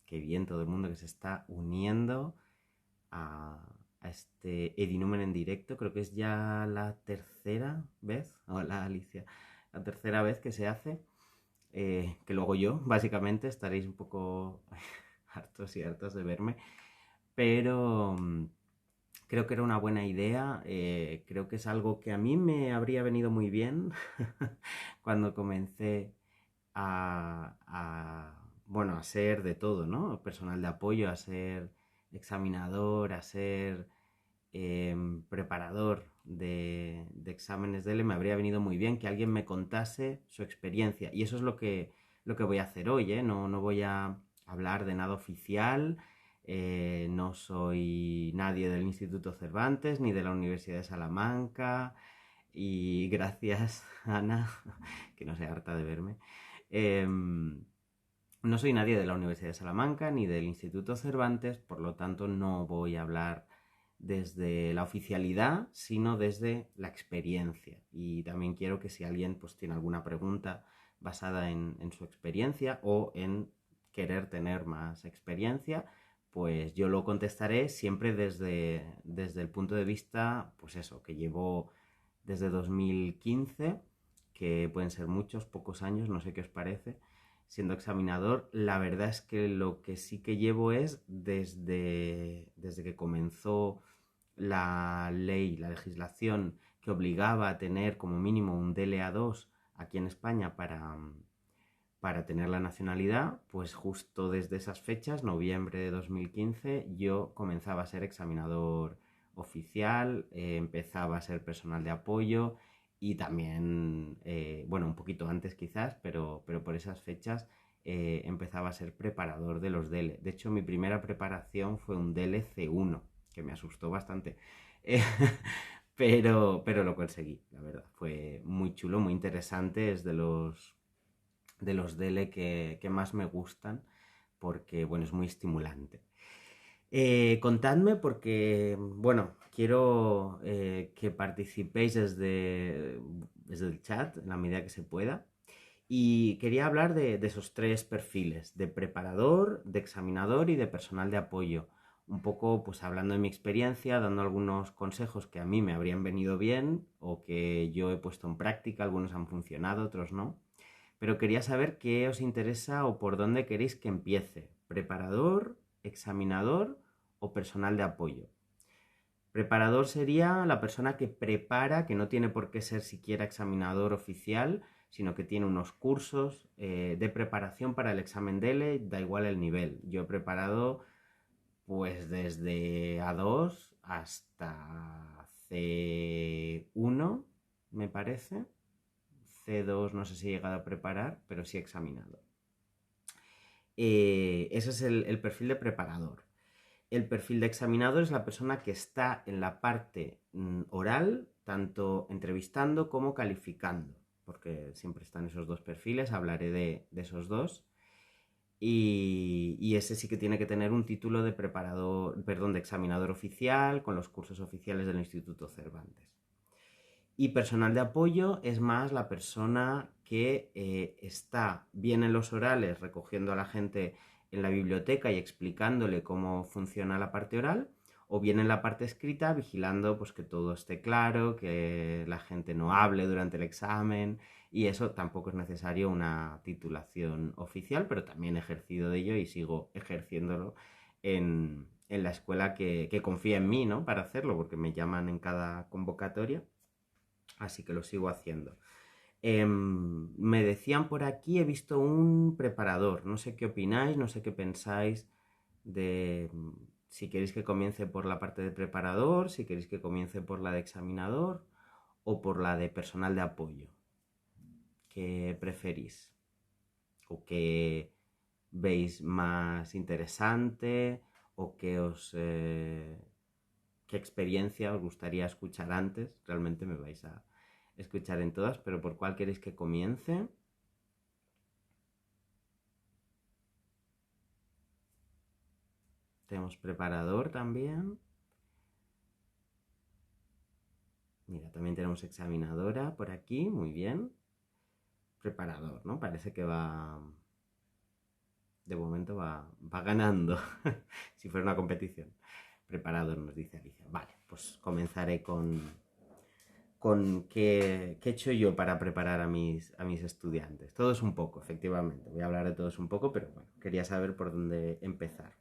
qué bien todo el mundo que se está uniendo a este Edinumen en directo. Creo que es ya la tercera vez, hola Alicia, la tercera vez que se hace. Que luego yo, básicamente, estaréis un poco hartos y hartas de verme, pero creo que era una buena idea, creo que es algo que a mí me habría venido muy bien cuando comencé bueno, a ser de todo, ¿no? Personal de apoyo, a ser examinador, a ser preparador de exámenes de él, me habría venido muy bien que alguien me contase su experiencia. Y eso es lo que voy a hacer hoy, ¿eh? No voy a hablar de nada oficial, no soy nadie del Instituto Cervantes ni de la Universidad de Salamanca. Y gracias, Ana, que no se harta de verme. No soy nadie de la Universidad de Salamanca ni del Instituto Cervantes, por lo tanto no voy a hablar desde la oficialidad, sino desde la experiencia. Y también quiero que si alguien pues, tiene alguna pregunta basada en su experiencia o en querer tener más experiencia, pues yo lo contestaré siempre desde el punto de vista, pues eso, que llevo desde 2015, que pueden ser muchos, pocos años, no sé qué os parece, siendo examinador. La verdad es que lo que sí que llevo es desde que comenzó la ley, la legislación que obligaba a tener como mínimo un DLA2 aquí en España para tener la nacionalidad, pues justo desde esas fechas, noviembre de 2015, yo comenzaba a ser examinador oficial, empezaba a ser personal de apoyo y también, bueno, un poquito antes quizás, pero por esas fechas empezaba a ser preparador de los DELE. De hecho, mi primera preparación fue un DELE C1, que me asustó bastante. Eh, pero lo conseguí, la verdad. Fue muy chulo, muy interesante. Es de los DELE que más me gustan porque, bueno, es muy estimulante. Contadme porque, bueno, quiero que participéis desde el chat en la medida que se pueda. Y quería hablar de esos tres perfiles, de preparador, de examinador y de personal de apoyo. Un poco, pues hablando de mi experiencia, dando algunos consejos que a mí me habrían venido bien o que yo he puesto en práctica, algunos han funcionado, otros no. Pero quería saber qué os interesa o por dónde queréis que empiece. ¿Preparador, examinador o personal de apoyo? Preparador sería la persona que prepara, que no tiene por qué ser siquiera examinador oficial, sino que tiene unos cursos de preparación para el examen DELE, da igual el nivel. Yo he preparado pues desde A2 hasta C1, me parece. C2 no sé si he llegado a preparar, pero sí he examinado. Ese es el perfil de preparador. El perfil de examinador es la persona que está en la parte oral, tanto entrevistando como calificando, porque siempre están esos dos perfiles, hablaré de esos dos. Y ese sí que tiene que tener un título de preparador, perdón, de examinador oficial con los cursos oficiales del Instituto Cervantes. Y personal de apoyo es más la persona que está bien en los orales recogiendo a la gente en la biblioteca y explicándole cómo funciona la parte oral, o bien en la parte escrita vigilando pues, que todo esté claro, que la gente no hable durante el examen, y eso tampoco es necesario una titulación oficial, pero también he ejercido de ello y sigo ejerciéndolo en la escuela que confía en mí, ¿no? Para hacerlo, porque me llaman en cada convocatoria. Así que lo sigo haciendo. Me decían por aquí, he visto un preparador. No sé qué opináis, no sé qué pensáis de si queréis que comience por la parte de preparador, si queréis que comience por la de examinador o por la de personal de apoyo. ¿Qué preferís? ¿O qué veis más interesante? ¿O qué experiencia os gustaría escuchar antes? Realmente me vais a escuchar en todas, pero ¿por cuál queréis que comience? Tenemos preparador también. Mira, también tenemos examinadora por aquí, muy bien. Preparador, ¿no? Parece que va de momento va ganando, si fuera una competición. Preparador, nos dice Alicia. Vale, pues comenzaré con qué he hecho yo para preparar a mis estudiantes. Todos un poco, efectivamente. Voy a hablar de todos un poco, pero bueno, quería saber por dónde empezar.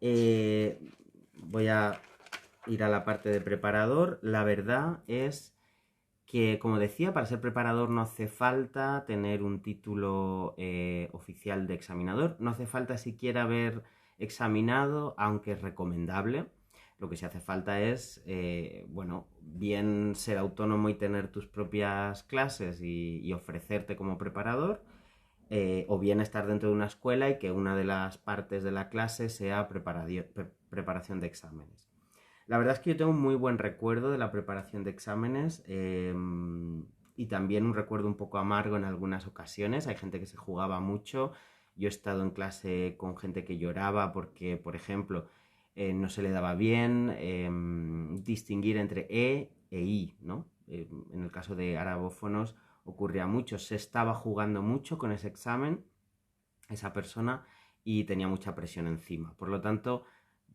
Voy a ir a la parte de preparador. La verdad es que, como decía, para ser preparador no hace falta tener un título oficial de examinador, no hace falta siquiera haber examinado, aunque es recomendable. Lo que sí hace falta es, bueno, bien ser autónomo y tener tus propias clases y ofrecerte como preparador, o bien estar dentro de una escuela y que una de las partes de la clase sea preparación de exámenes. La verdad es que yo tengo un muy buen recuerdo de la preparación de exámenes, y también un recuerdo un poco amargo en algunas ocasiones. Hay gente que se jugaba mucho. Yo he estado en clase con gente que lloraba porque, por ejemplo, no se le daba bien distinguir entre e I, ¿no? En el caso de arabófonos ocurría mucho. Se estaba jugando mucho con ese examen, esa persona, y tenía mucha presión encima. Por lo tanto,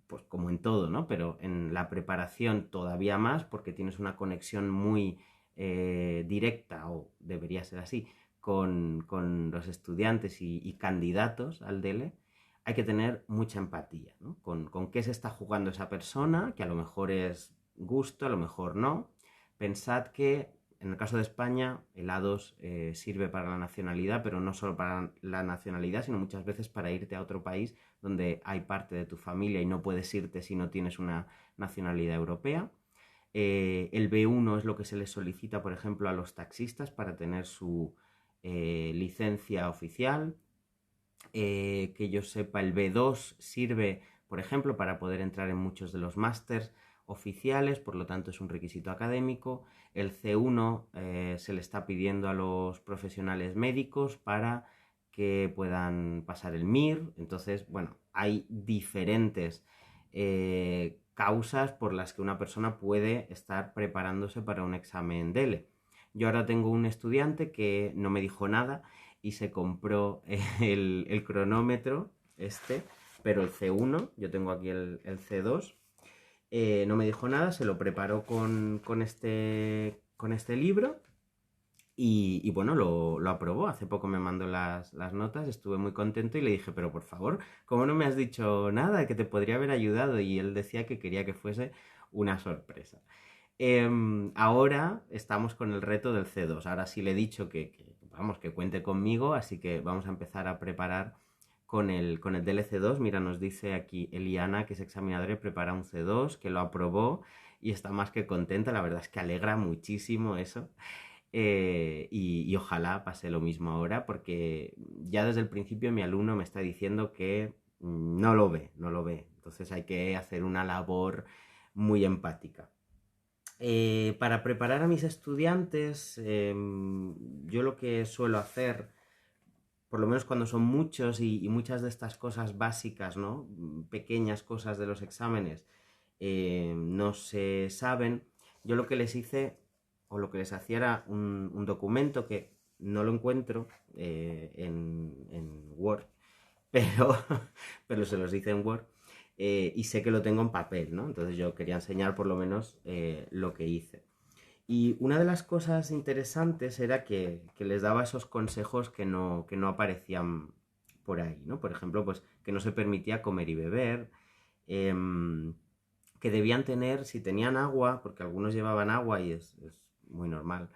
pues como en todo, ¿no? Pero en la preparación todavía más, porque tienes una conexión muy directa, o debería ser así, con los estudiantes y candidatos al DELE. Hay que tener mucha empatía, ¿no? Con qué se está jugando esa persona, que a lo mejor es gusto, a lo mejor no. Pensad que en el caso de España, el A2 sirve para la nacionalidad, pero no solo para la nacionalidad, sino muchas veces para irte a otro país donde hay parte de tu familia y no puedes irte si no tienes una nacionalidad europea. El B1 es lo que se les solicita, por ejemplo, a los taxistas para tener su licencia oficial. Que yo sepa, el B2 sirve, por ejemplo, para poder entrar en muchos de los másters oficiales, por lo tanto es un requisito académico. El C1 se le está pidiendo a los profesionales médicos para que puedan pasar el MIR. Entonces, bueno, hay diferentes causas por las que una persona puede estar preparándose para un examen DELE. Yo ahora tengo un estudiante que no me dijo nada y se compró el cronómetro pero el C1, yo tengo aquí el C2, no me dijo nada, se lo preparó con este libro y bueno, lo aprobó. Hace poco me mandó las notas, estuve muy contento y le dije, pero por favor, ¿cómo no me has dicho nada? Que te podría haber ayudado. Y él decía que quería que fuese una sorpresa. Ahora estamos con el reto del C2. Ahora sí le he dicho vamos, que cuente conmigo, así que vamos a empezar a preparar con el DLC2. Mira, nos dice aquí Eliana, que es examinadora y prepara un C2, que lo aprobó y está más que contenta. La verdad es que alegra muchísimo eso. Y ojalá pase lo mismo ahora, porque ya desde el principio mi alumno me está diciendo que no lo ve, no lo ve. Entonces hay que hacer una labor muy empática. Para preparar a mis estudiantes, yo lo que suelo hacer, por lo menos cuando son muchos y muchas de estas cosas básicas, ¿no? Pequeñas cosas de los exámenes, no se saben, yo lo que les hice, o lo que les hacía, era un documento que no lo encuentro en Word, pero, pero se los hice en Word, y sé que lo tengo en papel, ¿no? Entonces yo quería enseñar por lo menos lo que hice. Y una de las cosas interesantes era que les daba esos consejos que no aparecían por ahí, ¿no? Por ejemplo, pues que no se permitía comer y beber, que debían tener, si tenían agua, porque algunos llevaban agua y es muy normal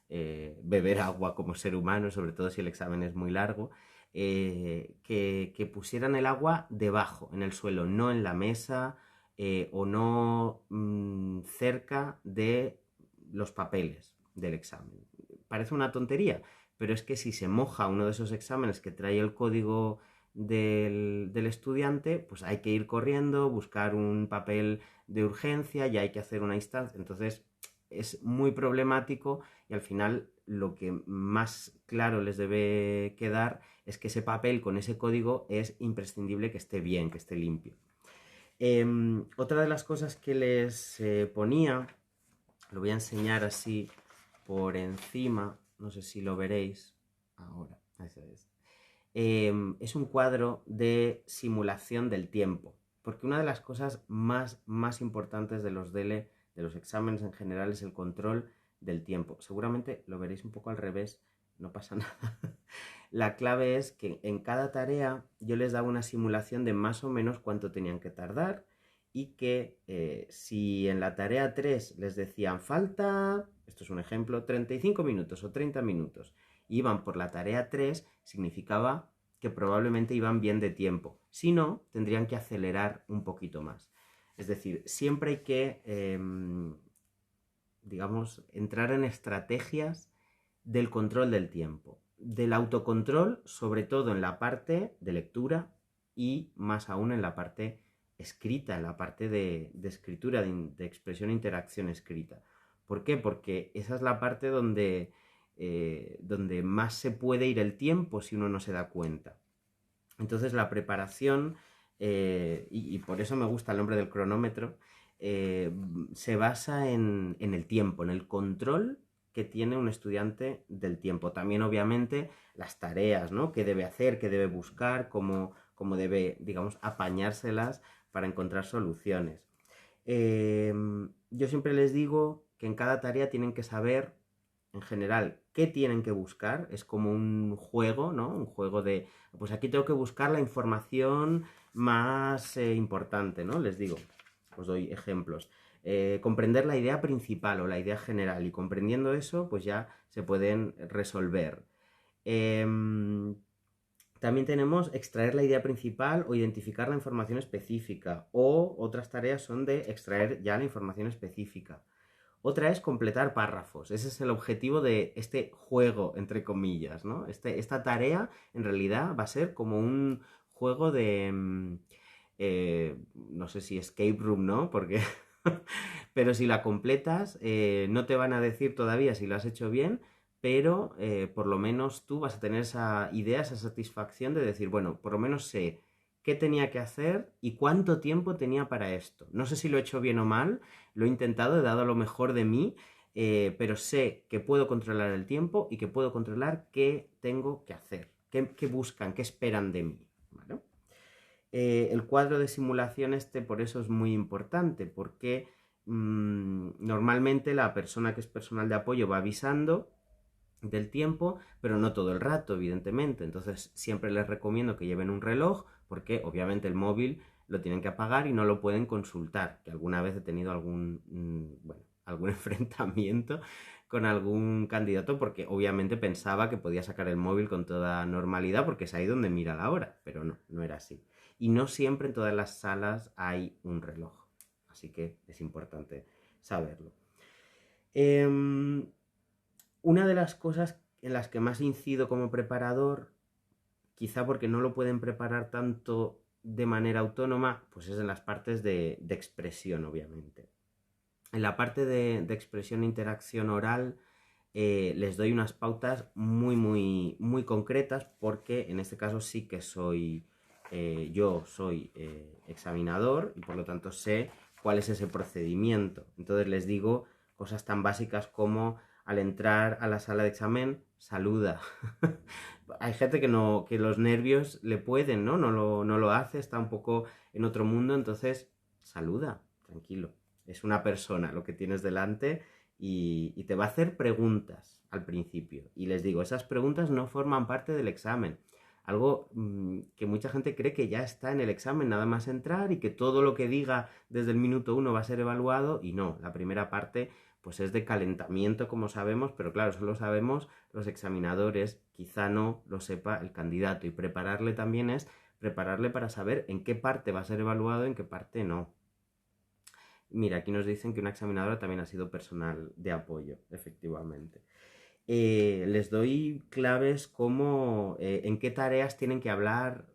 beber agua como ser humano, sobre todo si el examen es muy largo, que pusieran el agua debajo, en el suelo, no en la mesa, o no cerca de los papeles del examen. Parece una tontería, pero es que si se moja uno de esos exámenes que trae el código del estudiante, pues hay que ir corriendo, buscar un papel de urgencia, y hay que hacer una instancia. Entonces es muy problemático, y al final lo que más claro les debe quedar es que ese papel con ese código es imprescindible que esté bien, que esté limpio. Otra de las cosas que les ponía, lo voy a enseñar así por encima, no sé si lo veréis ahora, eso es. es un cuadro de simulación del tiempo, porque una de las cosas más importantes de los DELE, de los exámenes en general, es el control del tiempo. Seguramente lo veréis un poco al revés, no pasa nada. La clave es que en cada tarea yo les daba una simulación de más o menos cuánto tenían que tardar y que si en la tarea 3 les decían falta, esto es un ejemplo, 35 minutos o 30 minutos, iban por la tarea 3, significaba que probablemente iban bien de tiempo. Si no, tendrían que acelerar un poquito más. Es decir, siempre hay que, digamos, entrar en estrategias del control del tiempo, del autocontrol, sobre todo en la parte de lectura y más aún en la parte escrita, en la parte de escritura, de expresión e interacción escrita. ¿Por qué? Porque esa es la parte donde más se puede ir el tiempo si uno no se da cuenta. Entonces la preparación, y por eso me gusta el nombre del cronómetro, se basa en el tiempo, en el control que tiene un estudiante del tiempo. También, obviamente, las tareas, ¿no? Qué debe hacer, qué debe buscar, cómo debe, digamos, apañárselas para encontrar soluciones. Yo siempre les digo que en cada tarea tienen que saber, en general, qué tienen que buscar. Es como un juego, ¿no? Un juego de, pues aquí tengo que buscar la información más importante, ¿no? Les digo, os doy ejemplos. Comprender la idea principal o la idea general, y comprendiendo eso, pues ya se pueden resolver. También tenemos extraer la idea principal o identificar la información específica, o otras tareas son de extraer ya la información específica. Otra es completar párrafos. Ese es el objetivo de este juego, entre comillas, ¿no? Esta tarea en realidad va a ser como un juego de... no sé si escape room, ¿no? Porque... pero si la completas, no te van a decir todavía si lo has hecho bien, pero por lo menos tú vas a tener esa idea, esa satisfacción de decir, bueno, por lo menos sé qué tenía que hacer y cuánto tiempo tenía para esto. No sé si lo he hecho bien o mal, lo he intentado, he dado lo mejor de mí, pero sé que puedo controlar el tiempo y que puedo controlar qué tengo que hacer, qué buscan, qué esperan de mí. ¿Vale? El cuadro de simulación por eso es muy importante, porque normalmente la persona que es personal de apoyo va avisando del tiempo, pero no todo el rato, evidentemente. Entonces siempre les recomiendo que lleven un reloj, porque obviamente el móvil lo tienen que apagar y no lo pueden consultar, que alguna vez he tenido algún enfrentamiento con algún candidato porque obviamente pensaba que podía sacar el móvil con toda normalidad porque es ahí donde mira la hora, pero no era así. Y no siempre en todas las salas hay un reloj, así que es importante saberlo. Una de las cosas en las que más incido como preparador, quizá porque no lo pueden preparar tanto de manera autónoma, pues es en las partes de expresión, obviamente. En la parte de expresión e interacción oral, les doy unas pautas muy concretas, porque en este caso sí que yo soy examinador y por lo tanto sé cuál es ese procedimiento. Entonces les digo cosas tan básicas como: al entrar a la sala de examen, saluda. Hay gente que los nervios le pueden, ¿no? No lo hace, está un poco en otro mundo, entonces saluda, tranquilo. Es una persona lo que tienes delante y te va a hacer preguntas al principio. Y les digo, esas preguntas no forman parte del examen. Algo que mucha gente cree que ya está en el examen, nada más entrar, y que todo lo que diga desde el minuto 1 va a ser evaluado, y no, la primera parte pues es de calentamiento, como sabemos, pero claro, eso lo sabemos los examinadores, quizá no lo sepa el candidato, y prepararle también es prepararle para saber en qué parte va a ser evaluado, en qué parte no. Mira, aquí nos dicen que una examinadora también ha sido personal de apoyo, efectivamente. Les doy claves como en qué tareas tienen que hablar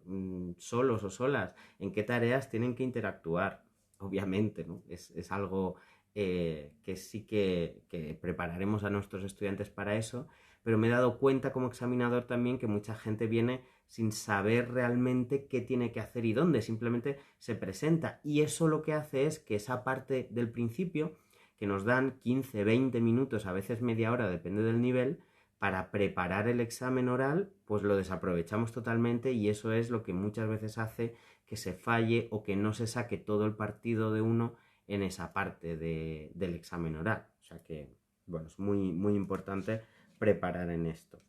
solos o solas, en qué tareas tienen que interactuar, obviamente, ¿no? Es algo que sí que prepararemos a nuestros estudiantes para eso, pero me he dado cuenta como examinador también que mucha gente viene sin saber realmente qué tiene que hacer y dónde, simplemente se presenta, y eso lo que hace es que esa parte del principio, que nos dan 15, 20 minutos, a veces media hora, depende del nivel, para preparar el examen oral, pues lo desaprovechamos totalmente y eso es lo que muchas veces hace que se falle o que no se saque todo el partido de uno en esa parte del examen oral. O sea que, bueno, es muy, muy importante preparar en esto.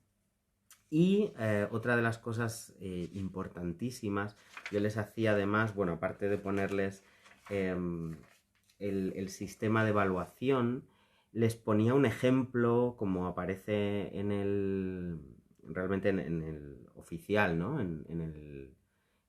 Y otra de las cosas importantísimas, yo les hacía además, bueno, aparte de ponerles el sistema de evaluación, les ponía un ejemplo como aparece realmente en el oficial, ¿no? En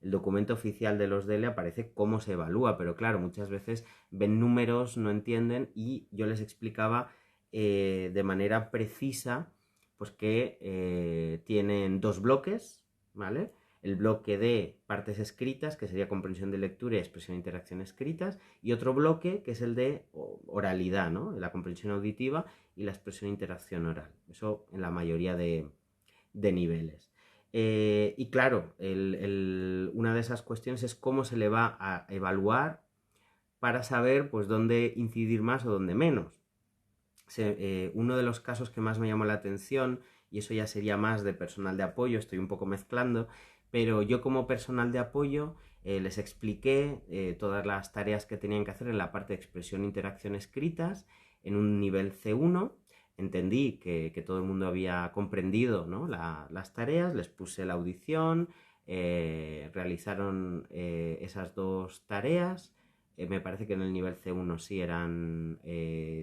el documento oficial de los DELE aparece cómo se evalúa, pero claro, muchas veces ven números, no entienden y yo les explicaba de manera precisa pues que tienen dos bloques, ¿vale? El bloque de partes escritas, que sería comprensión de lectura y expresión e interacción escritas, y otro bloque que es el de oralidad, ¿no? La comprensión auditiva y la expresión e interacción oral. Eso en la mayoría de niveles. Y claro, una de esas cuestiones es cómo se le va a evaluar para saber pues dónde incidir más o dónde menos. Uno de los casos que más me llamó la atención, y eso ya sería más de personal de apoyo, estoy un poco mezclando, pero yo como personal de apoyo les expliqué todas las tareas que tenían que hacer en la parte de expresión e interacción escritas en un nivel C1. Entendí que todo el mundo había comprendido, ¿no? las tareas, les puse la audición, realizaron esas dos tareas. Me parece que en el nivel C1 sí eran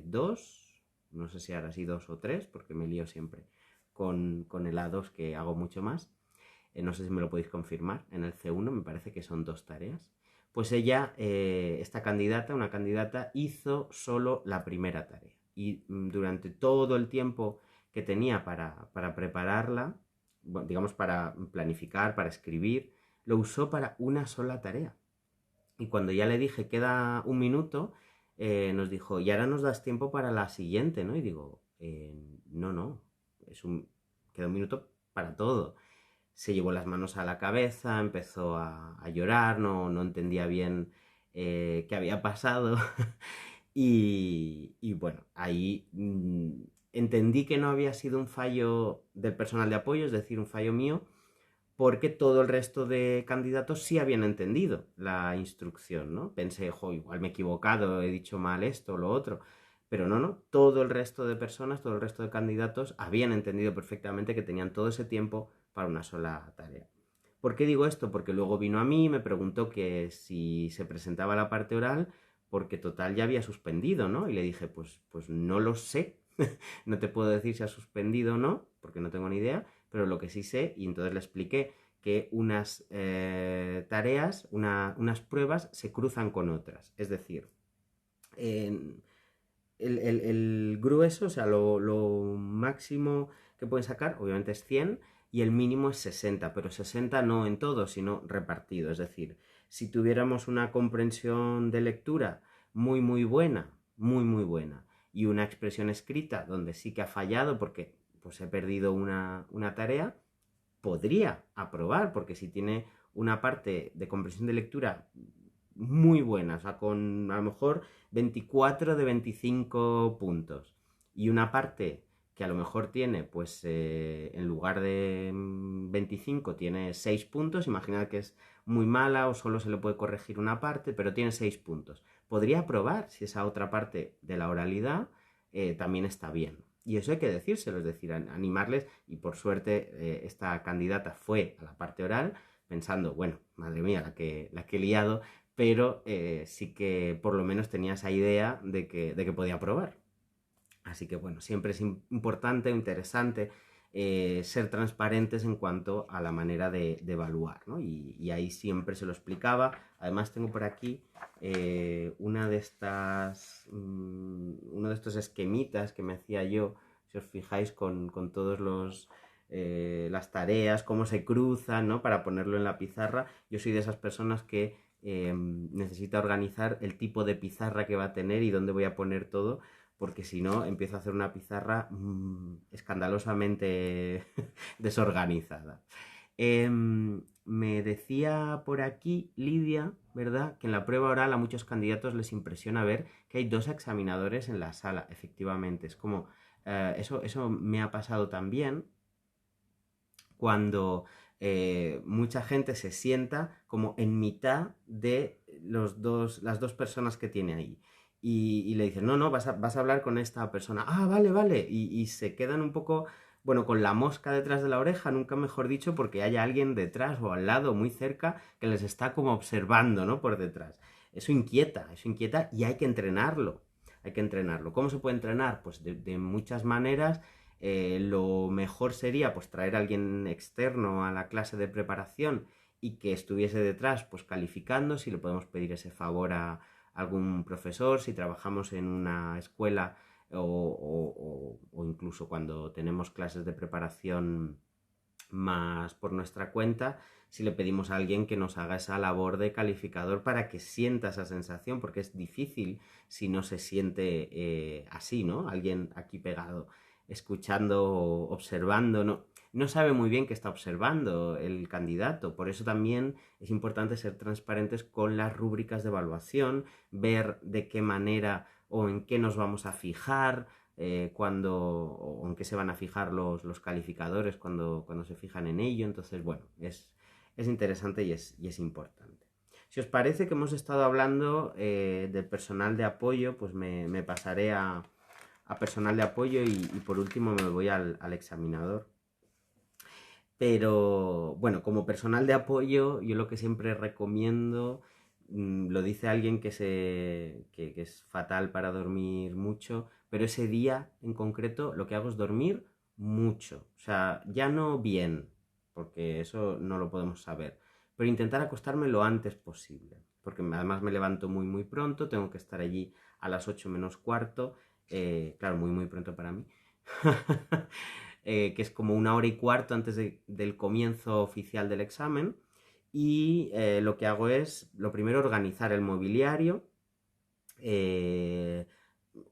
dos, no sé si ahora sí 2 o 3, porque me lío siempre con el A2 que hago mucho más. No sé si me lo podéis confirmar. En el C1 me parece que son 2 tareas. Pues ella, esta candidata, una candidata, hizo solo la primera tarea. Y durante todo el tiempo que tenía para prepararla, bueno, digamos para planificar, para escribir, lo usó para una sola tarea. Y cuando ya le dije queda un minuto, nos dijo, y ahora nos das tiempo para la siguiente, ¿no? Y digo, no, no, queda un minuto para todo. Se llevó las manos a la cabeza, empezó a llorar, no entendía bien qué había pasado. Y bueno, ahí entendí que no había sido un fallo del personal de apoyo, es decir, un fallo mío, porque todo el resto de candidatos sí habían entendido la instrucción, ¿no? Pensé, jo, igual me he equivocado, he dicho mal esto o lo otro, pero no, todo el resto de personas, todo el resto de candidatos habían entendido perfectamente que tenían todo ese tiempo para una sola tarea. ¿Por qué digo esto? Porque luego vino a mí y me preguntó que si se presentaba la parte oral, porque total ya había suspendido, ¿no? Y le dije, pues no lo sé, no te puedo decir si ha suspendido o no, porque no tengo ni idea, pero lo que sí sé, y entonces le expliqué que unas tareas, unas pruebas se cruzan con otras. Es decir, el grueso, o sea, lo máximo que pueden sacar, obviamente es 100, y el mínimo es 60, pero 60 no en todo, sino repartido. Es decir, si tuviéramos una comprensión de lectura muy, muy buena, y una expresión escrita donde sí que ha fallado porque pues he perdido una tarea, podría aprobar, porque si tiene una parte de comprensión de lectura muy buena, o sea, con a lo mejor 24 de 25 puntos, y una parte que a lo mejor tiene, pues en lugar de 25 tiene 6 puntos, imaginad que es muy mala o solo se le puede corregir una parte, pero tiene 6 puntos. Podría aprobar si esa otra parte de la oralidad también está bien. Y eso hay que decírselo, es decir, animarles, y por suerte esta candidata fue a la parte oral pensando, bueno, madre mía, la que he liado, pero sí que por lo menos tenía esa idea de que podía probar. Así que bueno, siempre es importante, interesante ser transparentes en cuanto a la manera de evaluar, ¿no? Y ahí siempre se lo explicaba. Además tengo por aquí uno de estos esquemitas que me hacía yo, si os fijáis, con todos las tareas, cómo se cruzan, ¿no? Para ponerlo en la pizarra. Yo soy de esas personas que necesita organizar el tipo de pizarra que va a tener y dónde voy a poner todo, porque si no empiezo a hacer una pizarra escandalosamente desorganizada. Me decía por aquí Lidia, ¿verdad?, que en la prueba oral a muchos candidatos les impresiona ver que hay dos examinadores en la sala. Efectivamente, es como Eso me ha pasado también cuando mucha gente se sienta como en mitad de las dos personas que tiene ahí. Y le dicen, no, no, vas a hablar con esta persona. Ah, vale, vale. Y se quedan un poco, bueno, con la mosca detrás de la oreja, nunca mejor dicho, porque haya alguien detrás o al lado, muy cerca, que les está como observando, ¿no? Por detrás. Eso inquieta y hay que entrenarlo. Hay que entrenarlo. ¿Cómo se puede entrenar? Pues de muchas maneras. Lo mejor sería pues traer a alguien externo a la clase de preparación y que estuviese detrás pues calificando, si le podemos pedir ese favor a algún profesor, si trabajamos en una escuela o incluso cuando tenemos clases de preparación más por nuestra cuenta, si le pedimos a alguien que nos haga esa labor de calificador para que sienta esa sensación, porque es difícil si no se siente así, ¿no? Alguien aquí pegado, escuchando, observando, no sabe muy bien qué está observando el candidato. Por eso también es importante ser transparentes con las rúbricas de evaluación, ver de qué manera o en qué nos vamos a fijar, o en qué se van a fijar los calificadores cuando se fijan en ello. Entonces, bueno, es interesante y es importante. Si os parece que hemos estado hablando del personal de apoyo, pues me pasaré a personal de apoyo y por último me voy al examinador. Pero bueno, como personal de apoyo, yo lo que siempre recomiendo, lo dice alguien que es fatal para dormir mucho, pero ese día en concreto lo que hago es dormir mucho. O sea, ya no bien, porque eso no lo podemos saber, pero intentar acostarme lo antes posible, porque además me levanto muy muy pronto, tengo que estar allí a las 8 menos cuarto, claro, muy muy pronto para mí. Que es como 1 hora y cuarto antes del comienzo oficial del examen. Y lo que hago es, lo primero, organizar el mobiliario. Eh,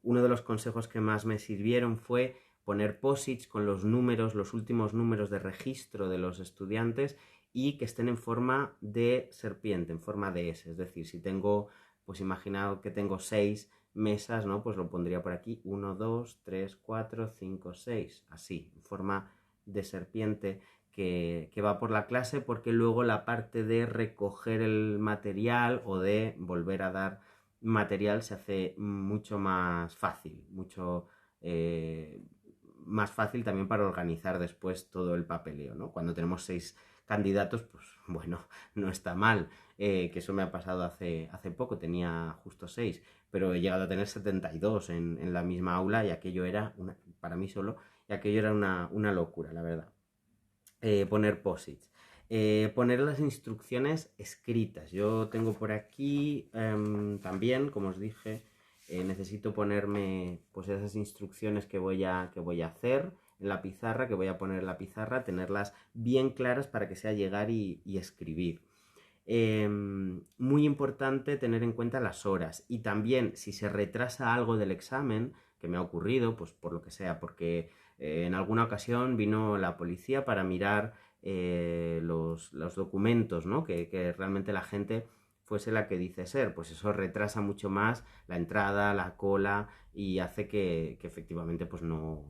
Uno de los consejos que más me sirvieron fue poner posits con los números, los últimos números de registro de los estudiantes y que estén en forma de serpiente, en forma de S. Es decir, si tengo, pues imaginado que tengo 6 mesas, ¿no? Pues lo pondría por aquí, 1, 2, 3, 4, 5, 6, así, en forma de serpiente que va por la clase, porque luego la parte de recoger el material o de volver a dar material se hace mucho más fácil, mucho más fácil también para organizar después todo el papeleo, ¿no? Cuando tenemos 6 candidatos, pues bueno, no está mal, que eso me ha pasado hace poco, tenía justo 6, pero he llegado a tener 72 en la misma aula y aquello era, para mí solo, y aquello era una locura, la verdad. Poner posits. Poner las instrucciones escritas. Yo tengo por aquí también, como os dije, necesito ponerme pues esas instrucciones que voy a hacer en la pizarra, que voy a poner en la pizarra, tenerlas bien claras para que sea llegar y escribir. Muy importante tener en cuenta las horas y también si se retrasa algo del examen, que me ha ocurrido, pues por lo que sea, porque en alguna ocasión vino la policía para mirar los documentos, ¿no? Que realmente la gente fuese la que dice ser, pues eso retrasa mucho más la entrada, la cola y hace que efectivamente pues no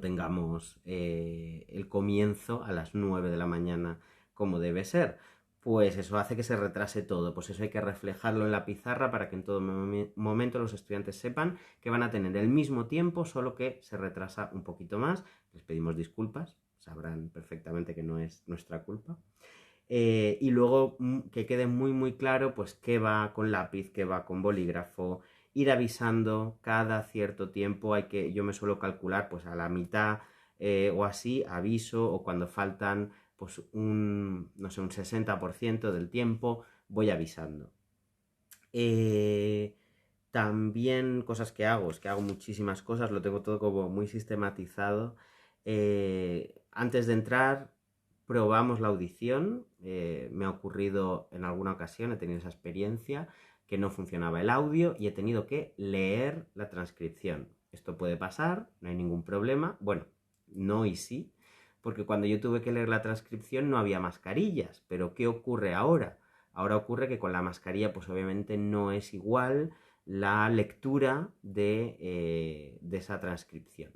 tengamos el comienzo a las 9 de la mañana como debe ser. Pues eso hace que se retrase todo, pues eso hay que reflejarlo en la pizarra para que en todo momento los estudiantes sepan que van a tener el mismo tiempo, solo que se retrasa un poquito más. Les pedimos disculpas, sabrán perfectamente que no es nuestra culpa. Y luego que quede muy muy claro pues qué va con lápiz, qué va con bolígrafo, ir avisando cada cierto tiempo, yo me suelo calcular pues a la mitad o así, aviso, o cuando faltan pues no sé, un 60% del tiempo, voy avisando. También cosas que hago, es que hago muchísimas cosas, lo tengo todo como muy sistematizado. Antes de entrar, probamos la audición. Me ha ocurrido en alguna ocasión, he tenido esa experiencia, que no funcionaba el audio y he tenido que leer la transcripción. Esto puede pasar, no hay ningún problema. Bueno, no y sí, porque cuando yo tuve que leer la transcripción no había mascarillas. Pero ¿qué ocurre ahora? Ahora ocurre que con la mascarilla pues obviamente no es igual, la lectura de esa transcripción.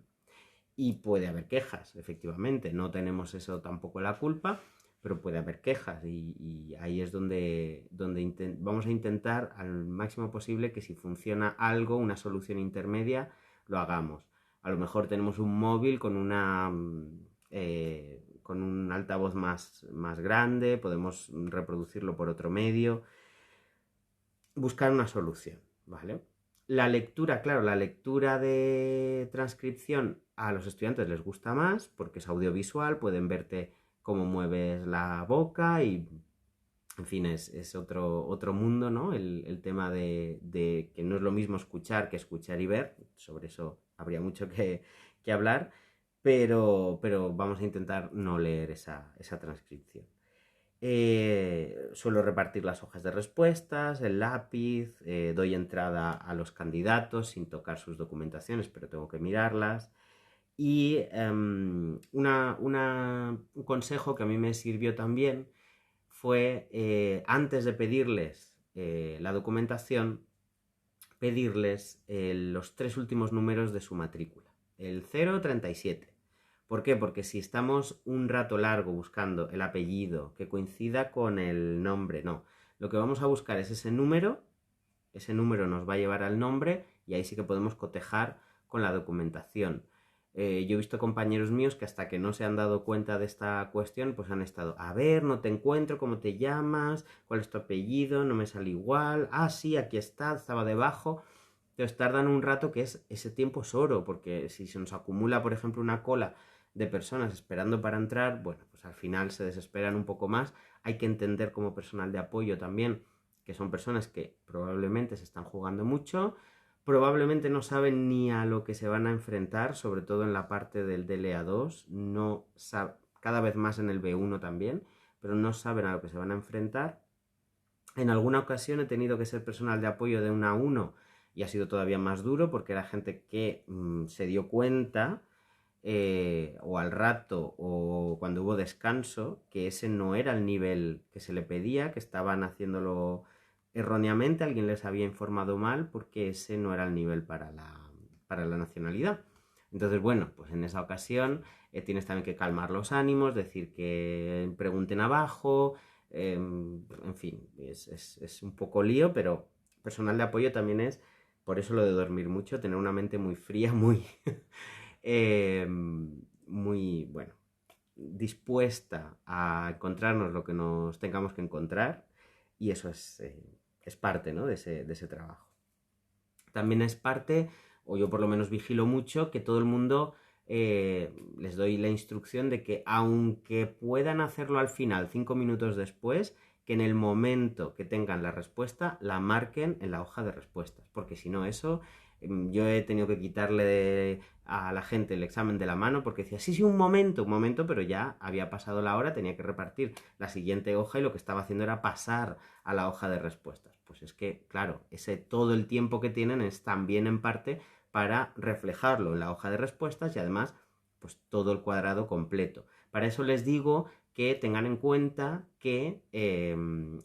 Y puede haber quejas, efectivamente, no tenemos eso tampoco la culpa, pero puede haber quejas y ahí es donde vamos a intentar al máximo posible que si funciona algo, una solución intermedia, lo hagamos. A lo mejor tenemos un móvil con con un altavoz más grande, podemos reproducirlo por otro medio, buscar una solución, ¿vale? La lectura, claro, la lectura de transcripción a los estudiantes les gusta más porque es audiovisual, pueden verte cómo mueves la boca y, en fin, es otro mundo, ¿no? El tema de que no es lo mismo escuchar que escuchar y ver, sobre eso habría mucho que hablar, pero vamos a intentar no leer esa transcripción. Suelo repartir las hojas de respuestas, el lápiz, doy entrada a los candidatos sin tocar sus documentaciones, pero tengo que mirarlas. Y un consejo que a mí me sirvió también fue, antes de pedirles la documentación, pedirles los 3 últimos números de su matrícula, el 037. ¿Por qué? Porque si estamos un rato largo buscando el apellido que coincida con el nombre, no. Lo que vamos a buscar es ese número nos va a llevar al nombre y ahí sí que podemos cotejar con la documentación. Yo he visto compañeros míos que hasta que no se han dado cuenta de esta cuestión, pues han estado, a ver, no te encuentro, ¿cómo te llamas? ¿Cuál es tu apellido? No me sale igual. Ah, sí, aquí está, estaba debajo. Entonces tardan un rato, que ese tiempo es oro, porque si se nos acumula, por ejemplo, una cola de personas esperando para entrar, bueno, pues al final se desesperan un poco más. Hay que entender como personal de apoyo también que son personas que probablemente se están jugando mucho, probablemente no saben ni a lo que se van a enfrentar, sobre todo en la parte del DLA2, no cada vez más en el B1 también, pero no saben a lo que se van a enfrentar. En alguna ocasión he tenido que ser personal de apoyo de una A1 y ha sido todavía más duro porque era gente que se dio cuenta o al rato o cuando hubo descanso que ese no era el nivel que se le pedía, que estaban haciéndolo erróneamente, alguien les había informado mal porque ese no era el nivel para la nacionalidad. Entonces, bueno, pues en esa ocasión tienes también que calmar los ánimos, decir que pregunten abajo, en fin, es un poco lío, pero personal de apoyo también es, por eso lo de dormir mucho, tener una mente muy fría, muy, bueno, dispuesta a encontrarnos lo que nos tengamos que encontrar y eso es parte, ¿no? de ese trabajo. También es parte, o yo por lo menos vigilo mucho, que todo el mundo les doy la instrucción de que aunque puedan hacerlo al final, 5 minutos después, que en el momento que tengan la respuesta la marquen en la hoja de respuestas, porque si no eso, yo he tenido que quitarle a la gente el examen de la mano porque decía, sí, un momento, pero ya había pasado la hora, tenía que repartir la siguiente hoja y lo que estaba haciendo era pasar a la hoja de respuestas. Pues es que, claro, todo el tiempo que tienen es también en parte para reflejarlo en la hoja de respuestas y además, pues todo el cuadrado completo. Para eso les digo que tengan en cuenta que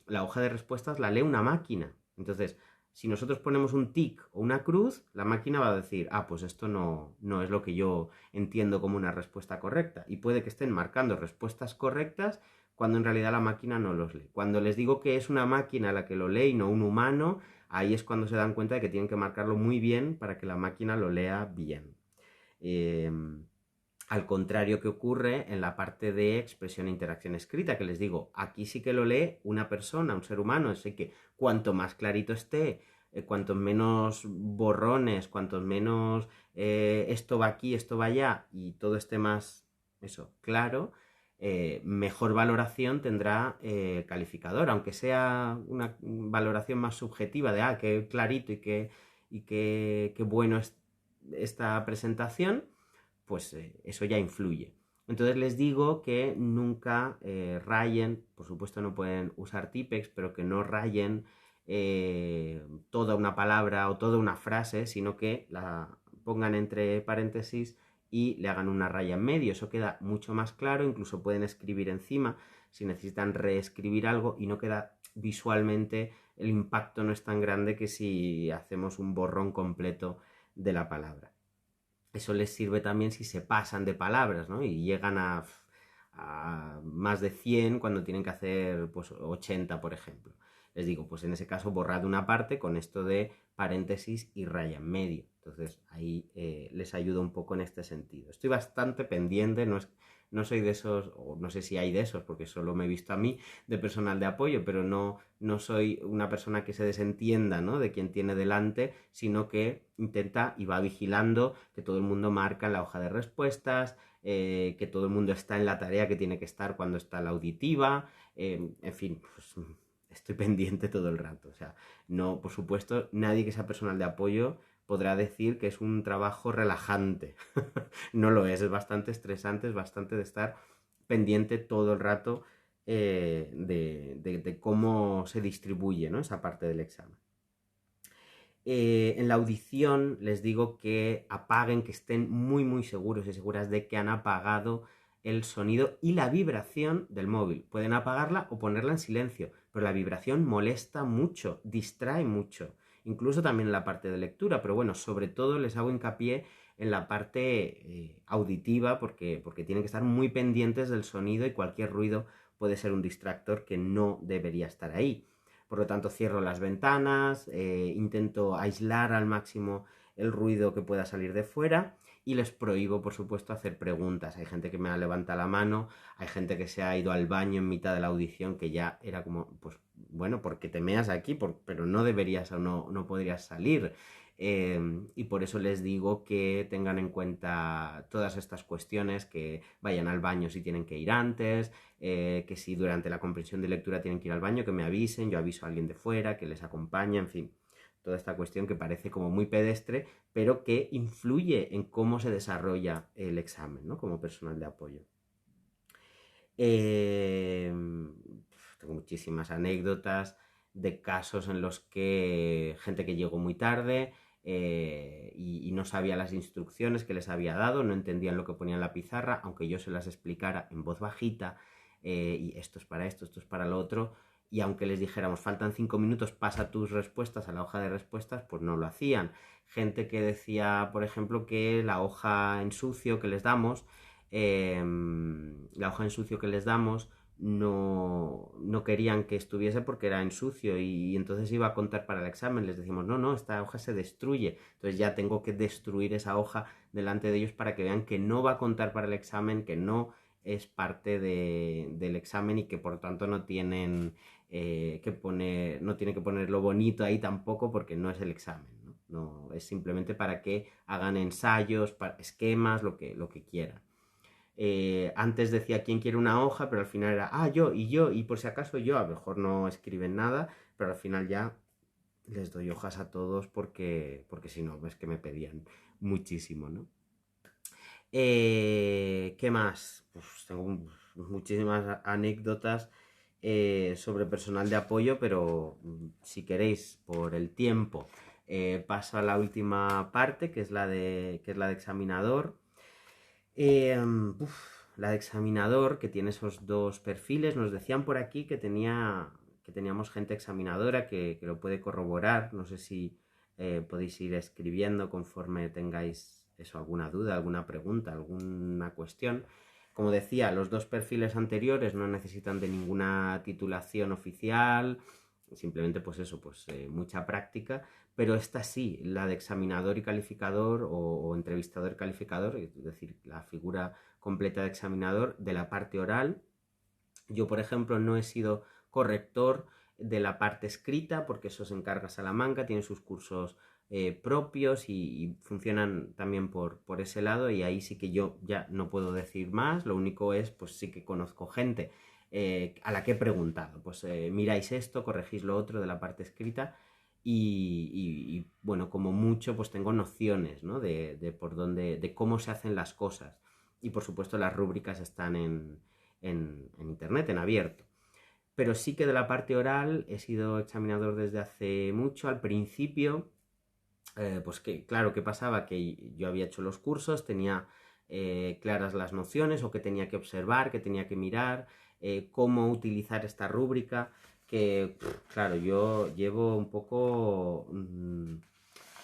la hoja de respuestas la lee una máquina. Entonces, si nosotros ponemos un tic o una cruz, la máquina va a decir, pues esto no es lo que yo entiendo como una respuesta correcta. Y puede que estén marcando respuestas correctas cuando en realidad la máquina no los lee. Cuando les digo que es una máquina la que lo lee y no un humano, ahí es cuando se dan cuenta de que tienen que marcarlo muy bien para que la máquina lo lea bien. Al contrario que ocurre en la parte de expresión e interacción escrita, que les digo, aquí sí que lo lee una persona, un ser humano, así que cuanto más clarito esté, cuantos menos borrones, cuantos menos esto va aquí, esto va allá, y todo esté más, claro, mejor valoración tendrá el calificador, aunque sea una valoración más subjetiva de, qué clarito y qué bueno es esta presentación, pues eso ya influye. Entonces les digo que nunca rayen, por supuesto no pueden usar Tipex, pero que no rayen toda una palabra o toda una frase, sino que la pongan entre paréntesis y le hagan una raya en medio. Eso queda mucho más claro, incluso pueden escribir encima si necesitan reescribir algo y no queda visualmente el impacto no es tan grande que si hacemos un borrón completo de la palabra. Eso les sirve también si se pasan de palabras, ¿no? Y llegan a más de 100 cuando tienen que hacer pues 80, por ejemplo. Les digo, pues en ese caso borrad una parte con esto de paréntesis y raya en medio. Entonces ahí les ayuda un poco en este sentido. Estoy bastante pendiente, no soy de esos, o no sé si hay de esos, porque solo me he visto a mí de personal de apoyo, pero no soy una persona que se desentienda, ¿no?, de quien tiene delante, sino que intenta y va vigilando que todo el mundo marca en la hoja de respuestas, que todo el mundo está en la tarea que tiene que estar cuando está la auditiva, en fin, pues estoy pendiente todo el rato. O sea, no, por supuesto, nadie que sea personal de apoyo podrá decir que es un trabajo relajante. No lo es bastante estresante, es bastante de estar pendiente todo el rato de cómo se distribuye, ¿no?, esa parte del examen. En la audición les digo que apaguen, que estén muy muy seguros y seguras de que han apagado el sonido y la vibración del móvil. Pueden apagarla o ponerla en silencio, pero la vibración molesta mucho, distrae mucho, incluso también en la parte de lectura, pero bueno, sobre todo les hago hincapié en la parte auditiva porque tienen que estar muy pendientes del sonido y cualquier ruido puede ser un distractor que no debería estar ahí. Por lo tanto, cierro las ventanas, intento aislar al máximo el ruido que pueda salir de fuera y les prohíbo, por supuesto, hacer preguntas. Hay gente que me levanta la mano, hay gente que se ha ido al baño en mitad de la audición, que ya era como, pues bueno, porque te meas aquí, pero no deberías o no podrías salir. Y por eso les digo que tengan en cuenta todas estas cuestiones, que vayan al baño si tienen que ir antes, que si durante la comprensión de lectura tienen que ir al baño, que me avisen, yo aviso a alguien de fuera, que les acompañe, en fin, toda esta cuestión que parece como muy pedestre, pero que influye en cómo se desarrolla el examen, ¿no?, como personal de apoyo. Tengo muchísimas anécdotas de casos en los que gente que llegó muy tarde y no sabía las instrucciones que les había dado, no entendían lo que ponía en la pizarra, aunque yo se las explicara en voz bajita, y esto es para esto es para lo otro, y aunque les dijéramos faltan 5 minutos, pasa tus respuestas a la hoja de respuestas, pues no lo hacían. Gente que decía, por ejemplo, que la hoja en sucio que les damos, no querían que estuviese porque era en sucio y entonces iba a contar para el examen. Les decimos, no, esta hoja se destruye. Entonces ya tengo que destruir esa hoja delante de ellos para que vean que no va a contar para el examen, que no es parte del examen y que por tanto no tienen no tienen que poner lo bonito ahí tampoco porque no es el examen, ¿no? No, es simplemente para que hagan ensayos, esquemas, lo que quieran. Antes decía quién quiere una hoja, pero al final era, yo, y por si acaso yo, a lo mejor no escriben nada, pero al final ya les doy hojas a todos porque si no, es que me pedían muchísimo, ¿no? ¿Qué más? Pues tengo muchísimas anécdotas sobre personal de apoyo, pero si queréis, por el tiempo, paso a la última parte, que es la de examinador. La de examinador, que tiene esos dos perfiles, nos decían por aquí que teníamos gente examinadora que lo puede corroborar. No sé si podéis ir escribiendo conforme tengáis eso, alguna duda, alguna pregunta, alguna cuestión. Como decía, los dos perfiles anteriores no necesitan de ninguna titulación oficial, simplemente pues eso, mucha práctica, pero esta sí, la de examinador y calificador o entrevistador y calificador, es decir, la figura completa de examinador de la parte oral. Yo, por ejemplo, no he sido corrector de la parte escrita porque eso se encarga Salamanca, tiene sus cursos propios y funcionan también por ese lado, y ahí sí que yo ya no puedo decir más. Lo único es, pues sí que conozco gente a la que he preguntado, miráis esto, corregís lo otro de la parte escrita, y bueno, como mucho pues tengo nociones, ¿no?, de por dónde, de cómo se hacen las cosas, y por supuesto las rúbricas están en internet, en abierto. Pero sí que de la parte oral he sido examinador desde hace mucho. Al principio, pues que claro, ¿qué pasaba? Que yo había hecho los cursos, tenía claras las nociones, o que tenía que observar, que tenía que mirar, cómo utilizar esta rúbrica, que, claro, yo llevo un poco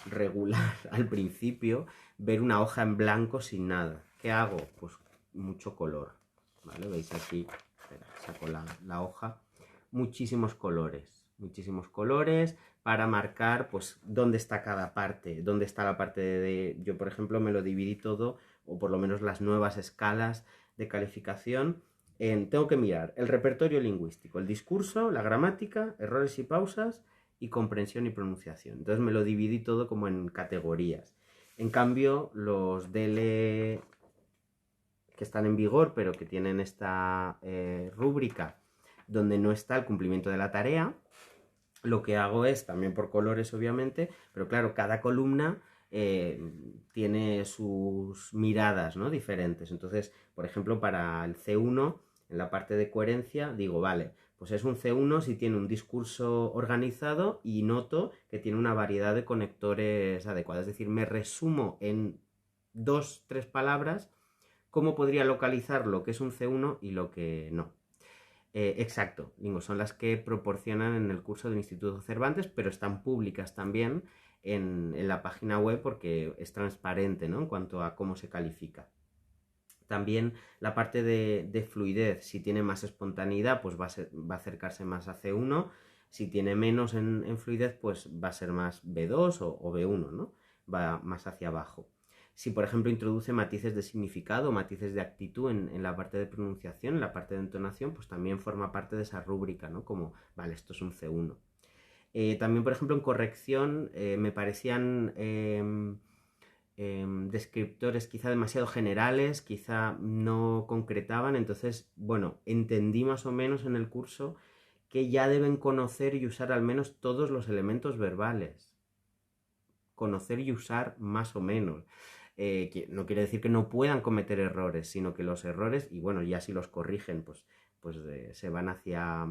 regular al principio ver una hoja en blanco sin nada. ¿Qué hago? Pues mucho color, ¿vale? ¿Veis aquí? Espera, saco la hoja. Muchísimos colores para marcar pues dónde está cada parte, dónde está la parte Yo, por ejemplo, me lo dividí todo, o por lo menos las nuevas escalas de calificación, tengo que mirar el repertorio lingüístico, el discurso, la gramática, errores y pausas y comprensión y pronunciación. Entonces me lo dividí todo como en categorías. En cambio, los DL que están en vigor, pero que tienen esta rúbrica donde no está el cumplimiento de la tarea, lo que hago es, también por colores obviamente, pero claro, cada columna tiene sus miradas, ¿no?, diferentes. Entonces, por ejemplo, para el C1, en la parte de coherencia, digo, vale, pues es un C1 si tiene un discurso organizado y noto que tiene una variedad de conectores adecuados. Es decir, me resumo en 2, 3 palabras cómo podría localizar lo que es un C1 y lo que no. Exacto, Lingo, son las que proporcionan en el curso del Instituto Cervantes, pero están públicas también en la página web porque es transparente, ¿no?, en cuanto a cómo se califica. También la parte de fluidez, si tiene más espontaneidad, pues va a acercarse más a C1, si tiene menos en fluidez, pues va a ser más B2 o B1, ¿no? Va más hacia abajo. Si, por ejemplo, introduce matices de significado, matices de actitud en la parte de pronunciación, en la parte de entonación, pues también forma parte de esa rúbrica, ¿no? Como, vale, esto es un C1. También, por ejemplo, en corrección me parecían descriptores quizá demasiado generales, quizá no concretaban, entonces, bueno, entendí más o menos en el curso que ya deben conocer y usar al menos todos los elementos verbales. Conocer y usar más o menos. No quiere decir que no puedan cometer errores, sino que los errores, y bueno, ya si los corrigen, pues se van hacia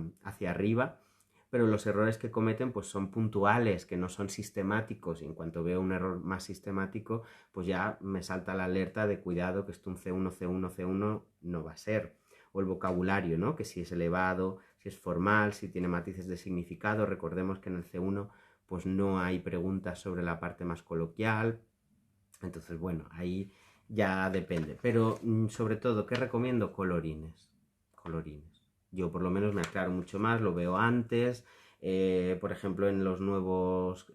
arriba, pero los errores que cometen pues son puntuales, que no son sistemáticos, y en cuanto veo un error más sistemático, pues ya me salta la alerta de cuidado, que esto un C1, C1, C1 no va a ser. O el vocabulario, ¿no?, que si es elevado, si es formal, si tiene matices de significado. Recordemos que en el C1 pues no hay preguntas sobre la parte más coloquial. Entonces, bueno, ahí ya depende. Pero sobre todo, ¿qué recomiendo? Colorines. Colorines. Yo por lo menos me aclaro mucho más, lo veo antes. Por ejemplo, en las nuevas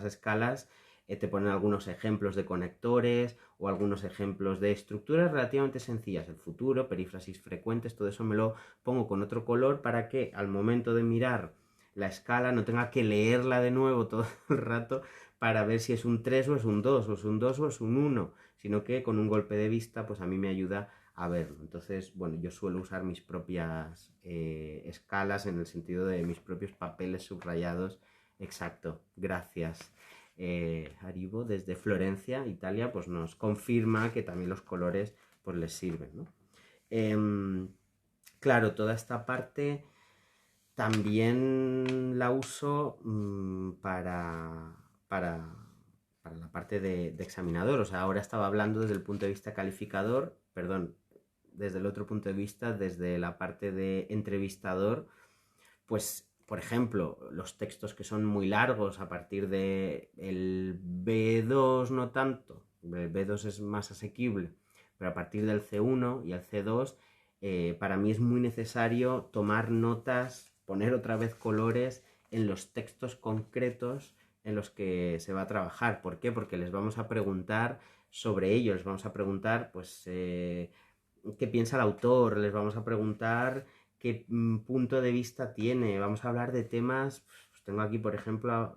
escalas te ponen algunos ejemplos de conectores o algunos ejemplos de estructuras relativamente sencillas. El futuro, perífrasis frecuentes, todo eso me lo pongo con otro color para que al momento de mirar la escala no tenga que leerla de nuevo todo el rato para ver si es un 3 o es un 2, o es un 2 o es un 1, sino que con un golpe de vista pues a mí me ayuda a verlo. Entonces, bueno, yo suelo usar mis propias escalas, en el sentido de mis propios papeles subrayados. Exacto, gracias. Haribo desde Florencia, Italia, pues nos confirma que también los colores pues les sirven, ¿no? Claro, toda esta parte también la uso para la parte de examinador. O sea, ahora estaba hablando desde el punto de vista calificador, perdón, desde el otro punto de vista, desde la parte de entrevistador. Pues, por ejemplo, los textos que son muy largos, a partir del B2 no tanto, el B2 es más asequible, pero a partir del C1 y el C2, para mí es muy necesario tomar notas, poner otra vez colores en los textos concretos en los que se va a trabajar. ¿Por qué? Porque les vamos a preguntar sobre ellos, les vamos a preguntar, pues, qué piensa el autor, les vamos a preguntar qué punto de vista tiene, vamos a hablar de temas, pues tengo aquí, por ejemplo,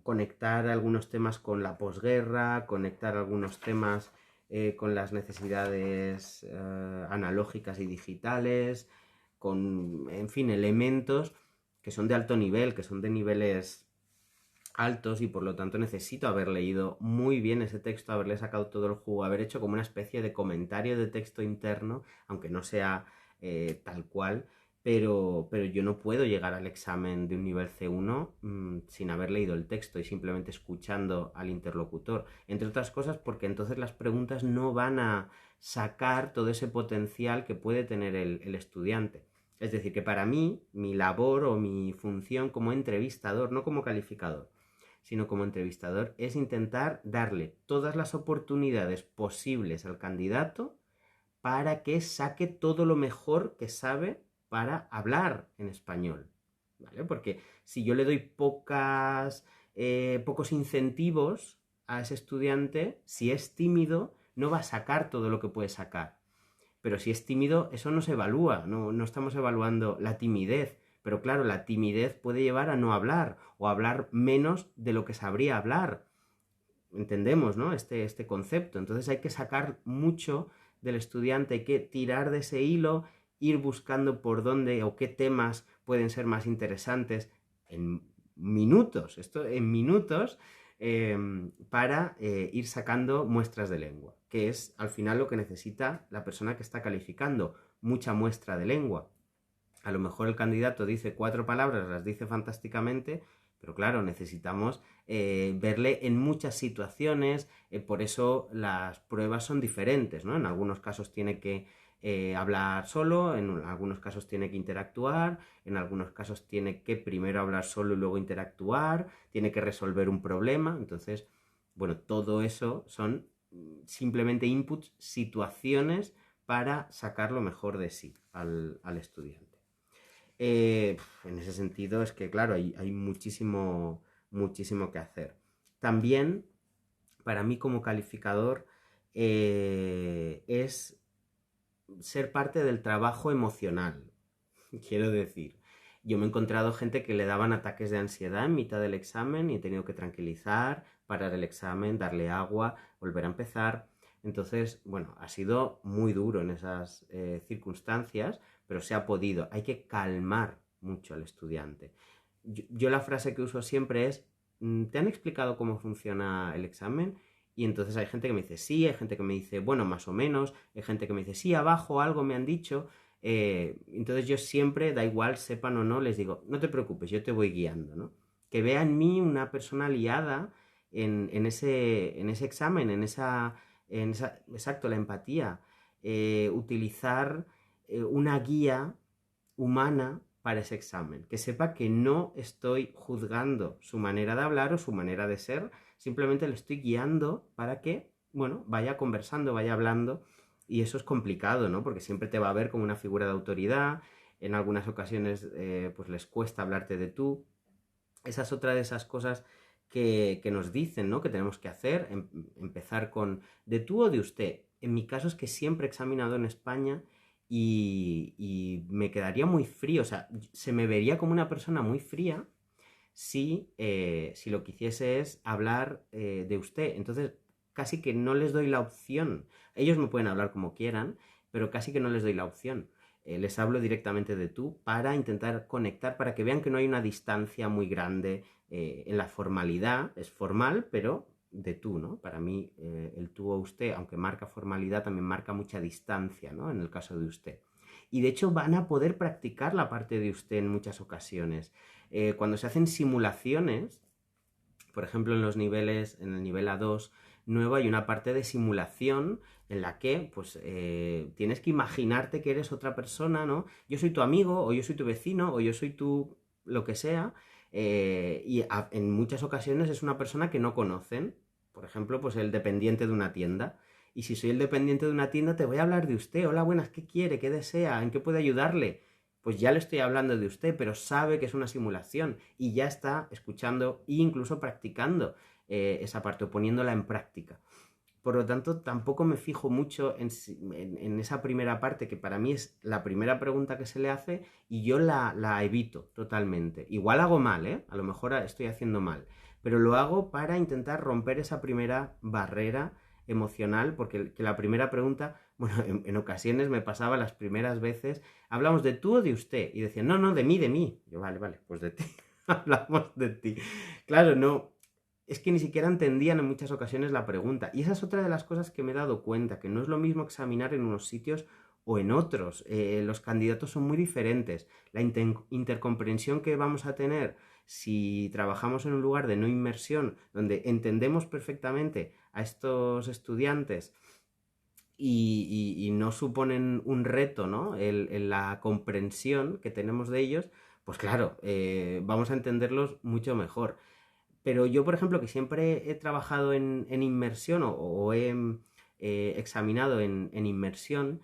conectar algunos temas con la posguerra, conectar algunos temas con las necesidades analógicas y digitales, con, en fin, elementos que son de alto nivel, que son de niveles altos, y por lo tanto necesito haber leído muy bien ese texto, haberle sacado todo el jugo, haber hecho como una especie de comentario de texto interno, aunque no sea tal cual, pero yo no puedo llegar al examen de un nivel C1 sin haber leído el texto y simplemente escuchando al interlocutor, entre otras cosas porque entonces las preguntas no van a sacar todo ese potencial que puede tener el estudiante. Es decir, que para mí, mi labor o mi función como entrevistador, no como calificador, sino como entrevistador, es intentar darle todas las oportunidades posibles al candidato para que saque todo lo mejor que sabe para hablar en español, ¿vale? Porque si yo le doy pocos incentivos a ese estudiante, si es tímido, no va a sacar todo lo que puede sacar. Pero si es tímido, eso no se evalúa, no estamos evaluando la timidez. Pero claro, la timidez puede llevar a no hablar o a hablar menos de lo que sabría hablar. Entendemos, ¿no? Este concepto. Entonces hay que sacar mucho del estudiante, hay que tirar de ese hilo, ir buscando por dónde o qué temas pueden ser más interesantes en minutos, esto en minutos, para ir sacando muestras de lengua, que es al final lo que necesita la persona que está calificando, mucha muestra de lengua. A lo mejor el candidato dice 4 palabras, las dice fantásticamente, pero claro, necesitamos verle en muchas situaciones, por eso las pruebas son diferentes, ¿no? En algunos casos tiene que hablar solo, en algunos casos tiene que interactuar, en algunos casos tiene que primero hablar solo y luego interactuar, tiene que resolver un problema, entonces, bueno, todo eso son simplemente inputs, situaciones para sacar lo mejor de sí al estudiante. En ese sentido es que, claro, hay muchísimo, muchísimo que hacer. También, para mí como calificador, es ser parte del trabajo emocional. Quiero decir, yo me he encontrado gente que le daban ataques de ansiedad en mitad del examen y he tenido que tranquilizar, parar el examen, darle agua, volver a empezar. Entonces, bueno, ha sido muy duro en esas circunstancias, pero se ha podido. Hay que calmar mucho al estudiante. Yo la frase que uso siempre es, ¿te han explicado cómo funciona el examen? Y entonces hay gente que me dice sí, hay gente que me dice, bueno, más o menos, hay gente que me dice sí, abajo algo me han dicho. Entonces yo siempre, da igual, sepan o no, les digo, no te preocupes, yo te voy guiando, ¿no? Que vea en mí una persona aliada en ese examen, exacto, la empatía. Utilizar una guía humana para ese examen, que sepa que no estoy juzgando su manera de hablar o su manera de ser, simplemente le estoy guiando para que, bueno, vaya conversando, vaya hablando, y eso es complicado, ¿no? Porque siempre te va a ver como una figura de autoridad, en algunas ocasiones pues les cuesta hablarte de tú. Esa es otra de esas cosas que nos dicen, ¿no? Que tenemos que hacer, empezar con de tú o de usted. En mi caso es que siempre he examinado en España y me quedaría muy frío, o sea, se me vería como una persona muy fría si lo que hiciese es hablar de usted. Entonces, casi que no les doy la opción. Ellos me pueden hablar como quieran, pero casi que no les doy la opción. Les hablo directamente de tú para intentar conectar, para que vean que no hay una distancia muy grande en la formalidad. Es formal, pero de tú, ¿no? Para mí, el tú o usted, aunque marca formalidad, también marca mucha distancia, ¿no? En el caso de usted. Y de hecho van a poder practicar la parte de usted en muchas ocasiones. Cuando se hacen simulaciones, por ejemplo en los niveles, en el nivel A2 nuevo hay una parte de simulación en la que pues tienes que imaginarte que eres otra persona, ¿no? Yo soy tu amigo, o yo soy tu vecino, o yo soy tu lo que sea, en muchas ocasiones es una persona que no conocen, por ejemplo, pues el dependiente de una tienda. Y si soy el dependiente de una tienda, te voy a hablar de usted. Hola, buenas, ¿qué quiere? ¿Qué desea? ¿En qué puede ayudarle? Pues ya le estoy hablando de usted, pero sabe que es una simulación y ya está escuchando e incluso practicando esa parte o poniéndola en práctica. Por lo tanto, tampoco me fijo mucho en esa primera parte, que para mí es la primera pregunta que se le hace y yo la evito totalmente. Igual hago mal, ¿eh? A lo mejor estoy haciendo mal, pero lo hago para intentar romper esa primera barrera emocional, porque que la primera pregunta, bueno, en ocasiones me pasaba las primeras veces, hablamos de tú o de usted, y decían, no, no, de mí, de mí. Yo, vale, vale, pues de ti, hablamos de ti. Claro, no, es que ni siquiera entendían en muchas ocasiones la pregunta. Y esa es otra de las cosas que me he dado cuenta, que no es lo mismo examinar en unos sitios o en otros. Los candidatos son muy diferentes. La intercomprensión que vamos a tener si trabajamos en un lugar de no inmersión, donde entendemos perfectamente a estos estudiantes y no suponen un reto, ¿no? En la comprensión que tenemos de ellos, pues claro, vamos a entenderlos mucho mejor. Pero yo, por ejemplo, que siempre he trabajado en inmersión o he examinado en inmersión,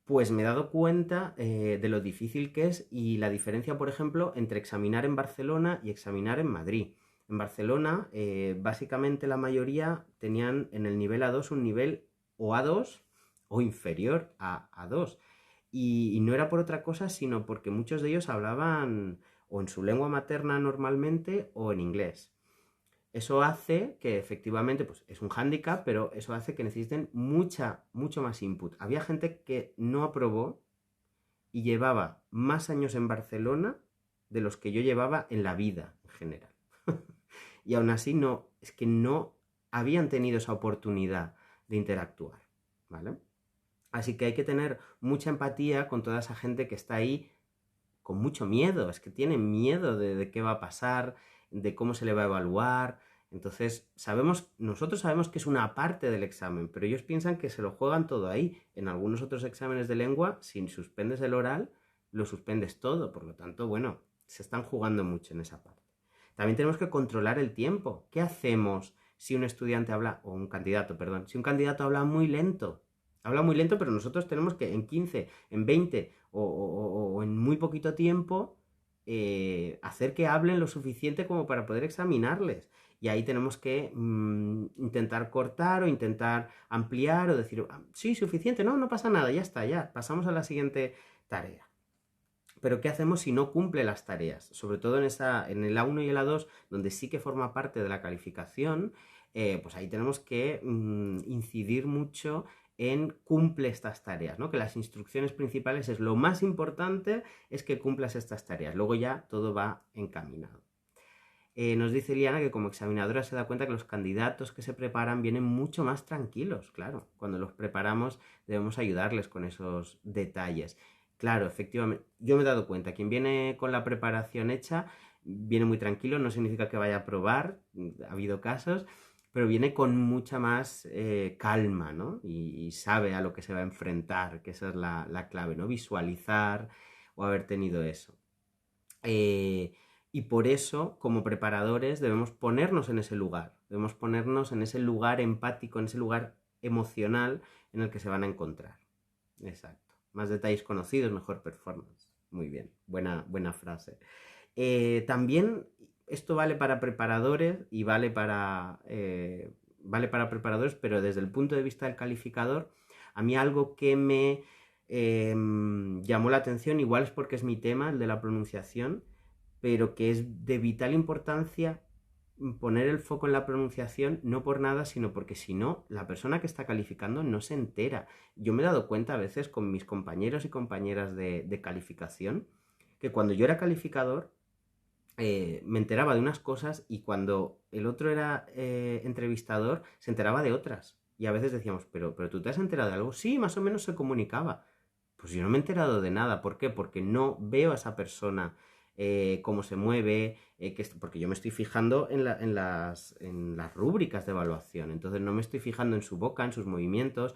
pues me he dado cuenta de lo difícil que es y la diferencia, por ejemplo, entre examinar en Barcelona y examinar en Madrid. En Barcelona, básicamente la mayoría tenían en el nivel A2 un nivel o A2 o inferior a A2. Y no era por otra cosa, sino porque muchos de ellos hablaban o en su lengua materna normalmente o en inglés. Eso hace que efectivamente, pues es un hándicap, pero eso hace que necesiten mucho más input. Había gente que no aprobó y llevaba más años en Barcelona de los que yo llevaba en la vida en general. Y aún así no, es que no habían tenido esa oportunidad de interactuar, ¿vale? Así que hay que tener mucha empatía con toda esa gente que está ahí con mucho miedo, es que tienen miedo de qué va a pasar, de cómo se le va a evaluar. Entonces, nosotros sabemos que es una parte del examen, pero ellos piensan que se lo juegan todo ahí. En algunos otros exámenes de lengua, si suspendes el oral, lo suspendes todo. Por lo tanto, bueno, se están jugando mucho en esa parte. También tenemos que controlar el tiempo. ¿Qué hacemos si un estudiante habla, o un candidato, perdón, si un candidato habla muy lento? Habla muy lento, pero nosotros tenemos que en 15, en 20 o en muy poquito tiempo hacer que hablen lo suficiente como para poder examinarles. Y ahí tenemos que intentar cortar o intentar ampliar o decir, sí, suficiente, no pasa nada, ya está, ya, pasamos a la siguiente tarea. Pero ¿qué hacemos si no cumple las tareas? Sobre todo en el A1 y el A2, donde sí que forma parte de la calificación, pues ahí tenemos que incidir mucho en cumple estas tareas, ¿no? Que las instrucciones principales es lo más importante, es que cumplas estas tareas. Luego ya todo va encaminado. Nos dice Liana que como examinadora se da cuenta que los candidatos que se preparan vienen mucho más tranquilos, claro. Cuando los preparamos debemos ayudarles con esos detalles. Claro, efectivamente, yo me he dado cuenta, quien viene con la preparación hecha viene muy tranquilo, no significa que vaya a probar, ha habido casos, pero viene con mucha más calma, ¿no? Y sabe a lo que se va a enfrentar, que esa es la clave, ¿no? Visualizar o haber tenido eso. Y por eso, como preparadores, debemos ponernos en ese lugar, debemos ponernos en ese lugar empático, en ese lugar emocional en el que se van a encontrar. Exacto. Más detalles conocidos, mejor performance. Muy bien, buena frase. También esto vale para preparadores y vale para preparadores, pero desde el punto de vista del calificador, a mí algo que me llamó la atención, igual es porque es mi tema, el de la pronunciación, pero que es de vital importancia poner el foco en la pronunciación, no por nada, sino porque si no, la persona que está calificando no se entera. Yo me he dado cuenta a veces con mis compañeros y compañeras de calificación, que cuando yo era calificador, me enteraba de unas cosas y cuando el otro era entrevistador, se enteraba de otras. Y a veces decíamos, pero tú te has enterado de algo. Sí, más o menos se comunicaba. Pues yo no me he enterado de nada. ¿Por qué? Porque no veo a esa persona cómo se mueve, porque yo me estoy fijando en las rúbricas de evaluación. Entonces no me estoy fijando en su boca, en sus movimientos.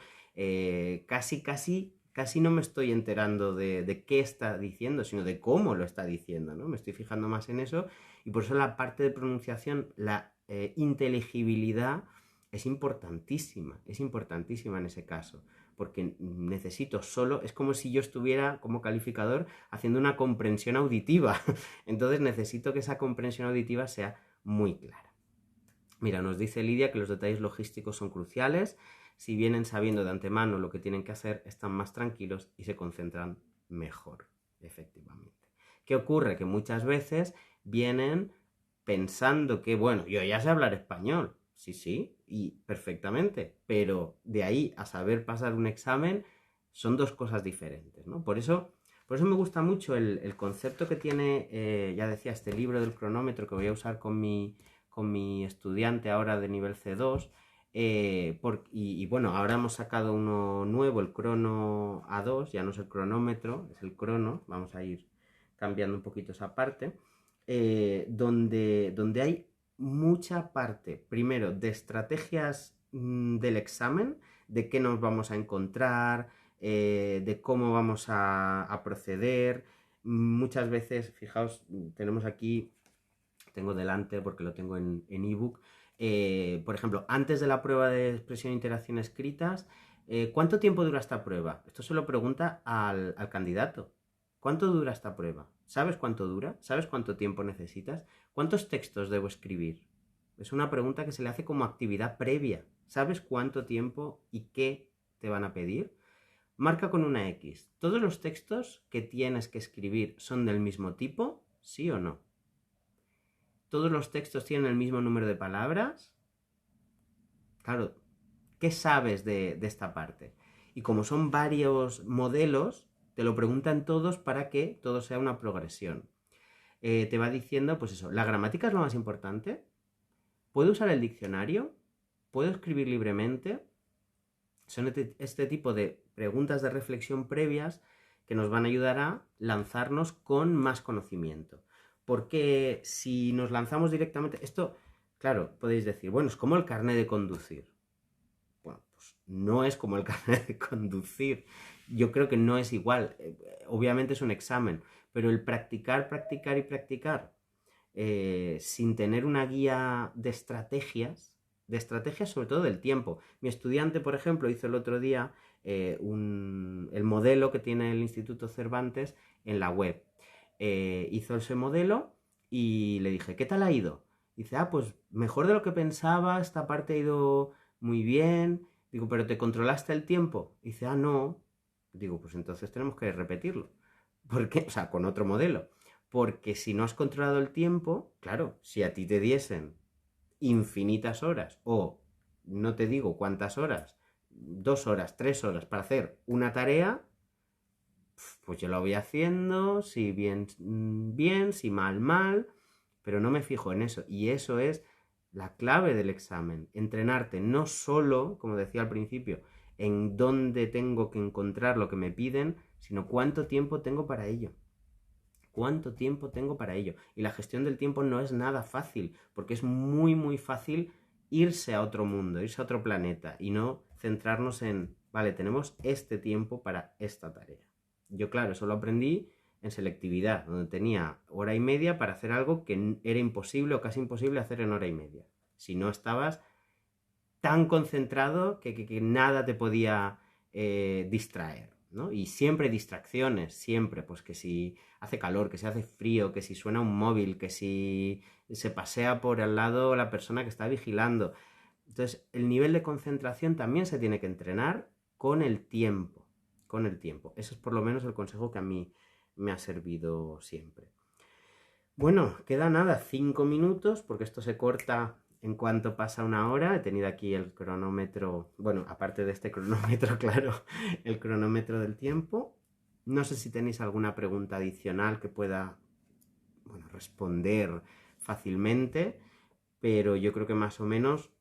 Casi no me estoy enterando de qué está diciendo, sino de cómo lo está diciendo, ¿no? Me estoy fijando más en eso y por eso la parte de pronunciación, la inteligibilidad es importantísima en ese caso, porque necesito solo, es como si yo estuviera como calificador haciendo una comprensión auditiva, entonces necesito que esa comprensión auditiva sea muy clara. Mira, nos dice Lidia que los detalles logísticos son cruciales. Si vienen sabiendo de antemano lo que tienen que hacer, están más tranquilos y se concentran mejor, efectivamente. ¿Qué ocurre? Que muchas veces vienen pensando que, bueno, yo ya sé hablar español. Sí, y perfectamente. Pero de ahí a saber pasar un examen son dos cosas diferentes, ¿no? Por eso me gusta mucho el concepto que tiene, ya decía, este libro del cronómetro que voy a usar con mi estudiante ahora de nivel C2. Y bueno, ahora hemos sacado uno nuevo, el crono A2, ya no es el cronómetro, es el crono, vamos a ir cambiando un poquito esa parte, donde hay mucha parte, primero, de estrategias del examen, de qué nos vamos a encontrar, de cómo vamos a proceder. Muchas veces, fijaos, tenemos aquí, tengo delante porque lo tengo en ebook, por ejemplo, antes de la prueba de expresión e interacción escritas, ¿cuánto tiempo dura esta prueba? Esto se lo pregunta al candidato. ¿Cuánto dura esta prueba? ¿Sabes cuánto dura? ¿Sabes cuánto tiempo necesitas? ¿Cuántos textos debo escribir? Es una pregunta que se le hace como actividad previa. ¿Sabes cuánto tiempo y qué te van a pedir? Marca con una X. ¿Todos los textos que tienes que escribir son del mismo tipo? ¿Sí o no? ¿Todos los textos tienen el mismo número de palabras? Claro, ¿qué sabes de esta parte? Y como son varios modelos, te lo preguntan todos para que todo sea una progresión. Te va diciendo, pues eso, la gramática es lo más importante. ¿Puedo usar el diccionario? ¿Puedo escribir libremente? Son este tipo de preguntas de reflexión previas que nos van a ayudar a lanzarnos con más conocimiento. Porque si nos lanzamos directamente, esto, claro, podéis decir, bueno, es como el carnet de conducir. Bueno, pues no es como el carnet de conducir. Yo creo que no es igual. Obviamente es un examen, pero el practicar, practicar y practicar sin tener una guía de estrategias sobre todo del tiempo. Mi estudiante, por ejemplo, hizo el otro día el modelo que tiene el Instituto Cervantes en la web. Hizo ese modelo y le dije, ¿qué tal ha ido? Dice, pues mejor de lo que pensaba, esta parte ha ido muy bien. Digo, ¿pero te controlaste el tiempo? Dice, no. Digo, pues entonces tenemos que repetirlo. ¿Por qué? O sea, con otro modelo. Porque si no has controlado el tiempo, claro, si a ti te diesen infinitas horas o no te digo cuántas horas, 2 horas, 3 horas para hacer una tarea, pues yo la voy haciendo, si bien, bien, si mal, mal, pero no me fijo en eso. Y eso es la clave del examen, entrenarte no solo, como decía al principio, en dónde tengo que encontrar lo que me piden, sino cuánto tiempo tengo para ello. ¿Cuánto tiempo tengo para ello? Y la gestión del tiempo no es nada fácil, porque es muy, muy fácil irse a otro mundo, irse a otro planeta y no centrarnos en, vale, tenemos este tiempo para esta tarea. Yo, claro, eso lo aprendí en selectividad, donde tenía hora y media para hacer algo que era imposible o casi imposible hacer en hora y media. Si no estabas tan concentrado que nada te podía distraer, ¿no? Y siempre hay distracciones, siempre, pues que si hace calor, que si hace frío, que si suena un móvil, que si se pasea por al lado la persona que está vigilando. Entonces, el nivel de concentración también se tiene que entrenar con el tiempo, con el tiempo. Eso es por lo menos el consejo que a mí me ha servido siempre. Bueno, queda nada, 5 minutos, porque esto se corta en cuanto pasa una hora. He tenido aquí el cronómetro, bueno, aparte de este cronómetro, claro, el cronómetro del tiempo. No sé si tenéis alguna pregunta adicional que pueda, bueno, responder fácilmente, pero yo creo que más o menos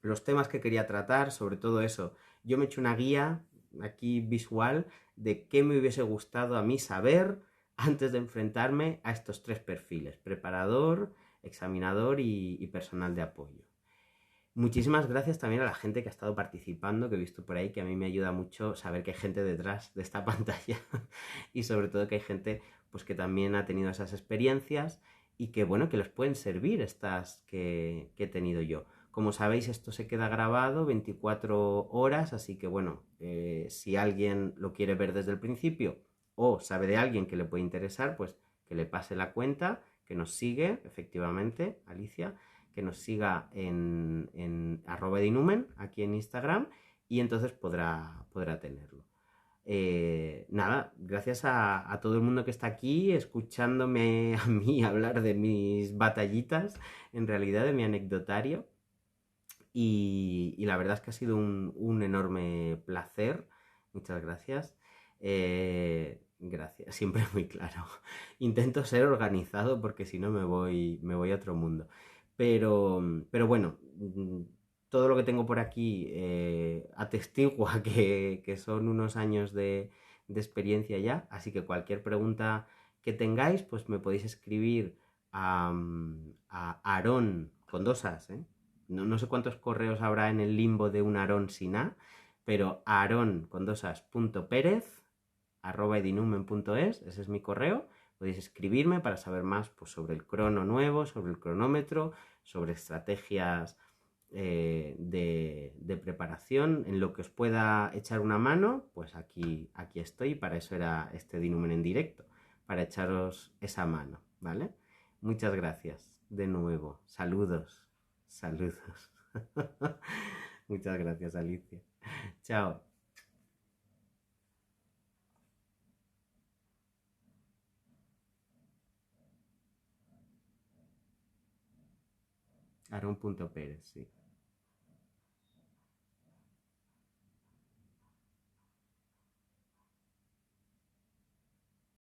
los temas que quería tratar, sobre todo eso, yo me he hecho una guía aquí visual de qué me hubiese gustado a mí saber antes de enfrentarme a estos 3 perfiles: preparador, examinador y personal de apoyo. Muchísimas gracias también a la gente que ha estado participando, que he visto por ahí, que a mí me ayuda mucho saber que hay gente detrás de esta pantalla y sobre todo que hay gente pues que también ha tenido esas experiencias y que bueno, que les pueden servir estas que he tenido yo. Como sabéis, esto se queda grabado 24 horas, así que bueno, si alguien lo quiere ver desde el principio o sabe de alguien que le puede interesar, pues que le pase la cuenta, que nos sigue, efectivamente, Alicia, que nos siga en @edinumen, aquí en Instagram, y entonces podrá tenerlo. Nada, gracias a todo el mundo que está aquí escuchándome a mí hablar de mis batallitas, en realidad de mi anecdotario. Y la verdad es que ha sido un enorme placer. Muchas gracias. Gracias, siempre muy claro. Intento ser organizado porque si no me voy a otro mundo. Pero bueno, todo lo que tengo por aquí atestigua que son unos años de experiencia ya. Así que cualquier pregunta que tengáis, pues me podéis escribir a Aarón, con 2 As, ¿eh? No sé cuántos correos habrá en el limbo de un Aarón sin A, pero aaron con dos as, punto pérez, @edinumen.es, ese es mi correo. Podéis escribirme para saber más pues, sobre el crono nuevo, sobre el cronómetro, sobre estrategias de preparación, en lo que os pueda echar una mano, pues aquí estoy. Para eso era este Edinumen en directo, para echaros esa mano, ¿vale? Muchas gracias de nuevo. Saludos. Saludos. Muchas gracias, Alicia. Chao. Aaron.Pérez, sí.